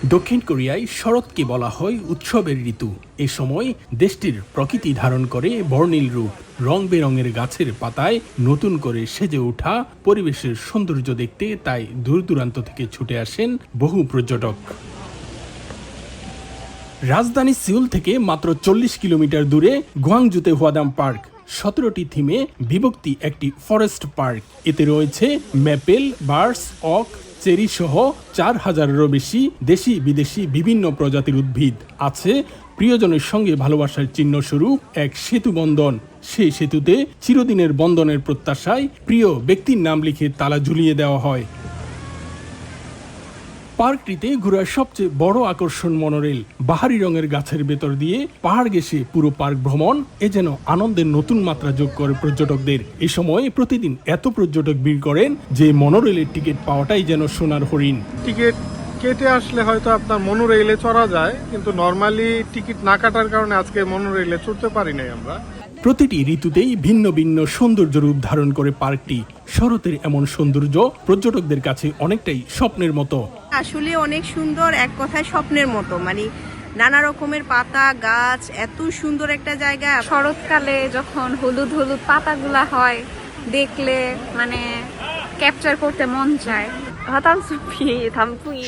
দক্ষিণ কোরিয়ায় শরৎকে বলা হয় উৎসবের ঋতু। এ সময় দেশটির প্রকৃতি ধারণ করে বর্ণিল রূপ। রং বেরঙের গাছের পাতায় নতুন করে সেজে ওঠা পরিবেশের সৌন্দর্য দেখতে তাই দূর দূরান্ত থেকে ছুটে আসেন বহু পর্যটক। রাজধানী সিউল থেকে মাত্র 40 কিলোমিটার দূরে গোয়াংজুতে হোয়াদাম পার্ক 17টি থিমে বিভক্তি একটি ফরেস্ট পার্ক। এতে রয়েছে ম্যাপেল, বার্স, ওক, চেরি সহ 4000-এরও বেশি দেশি বিদেশি বিভিন্ন প্রজাতির উদ্ভিদ। আছে প্রিয়জনের সঙ্গে ভালোবাসার চিহ্ন স্বরূপ এক সেতু বন্ধন। সেই সেতুতে চিরদিনের বন্ধনের প্রত্যাশায় প্রিয় ব্যক্তির নাম লিখে তালা ঝুলিয়ে দেওয়া হয়। পার্কটিতে ঘোরার সবচেয়ে বড় আকর্ষণ মনোরেল। বাহারি রঙের গাছের ভেতর দিয়ে পাহাড় ঘেঁষে পুরো পার্ক ভ্রমণ এ যেন আনন্দের নতুন মাত্রা যোগ করে পর্যটকদের। এ সময় প্রতিদিন এত পর্যটক ভিড় করেন যে মনোরেলের টিকিট পাওয়াটাই যেন সোনার হরিণ। টিকিট কেটে আসলে হয়তো আপনার মনোরেলে চড়া যায়, কিন্তু নর্মালি টিকিট না কাটার কারণে আজকে মনোরেলে চড়তে পারি নাই আমরা। প্রতিটি ঋতুতেই ভিন্ন ভিন্ন সৌন্দর্য রূপ ধারণ করে পার্কটি। শরতের এমন সৌন্দর্য পর্যটকদের কাছে অনেকটাই স্বপ্নের মতো। আসলে অনেক সুন্দর, এক কথায় স্বপ্নের মতো। মানে নানা রকমের পাতা গাছ, এত সুন্দর একটা জায়গা। শরৎকালে যখন হলুদ হলুদ পাতাগুলা হয় দেখলে মানে ক্যাপচার করতে মন চায়।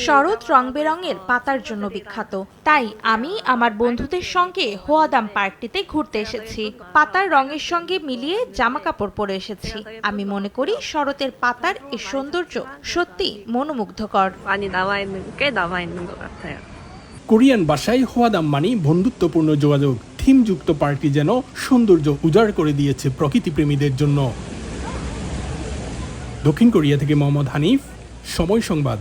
শরৎ রং বেরঙের পাতার জন্য বিখ্যাত, তাই আমি আমার বন্ধুদের সঙ্গে হোয়াদাম পার্কটিতে ঘুরতে এসেছি। পাতার রঙের সঙ্গে মিলিয়ে জামা কাপড় পরে এসেছি। আমি মনে করি শরতের পাতার এই সৌন্দর্য সত্যি মনোমুগ্ধকর। কোরিয়ান ভাষায় হোয়াদাম মানে বন্ধুত্বপূর্ণ যোগাযোগ। থিমযুক্ত পার্কটি যেন সৌন্দর্য উজাড় করে দিয়েছে প্রকৃতিপ্রেমীদের জন্য। দক্ষিণ কোরিয়া থেকে মোহাম্মদ হানিফ, সময় সংবাদ।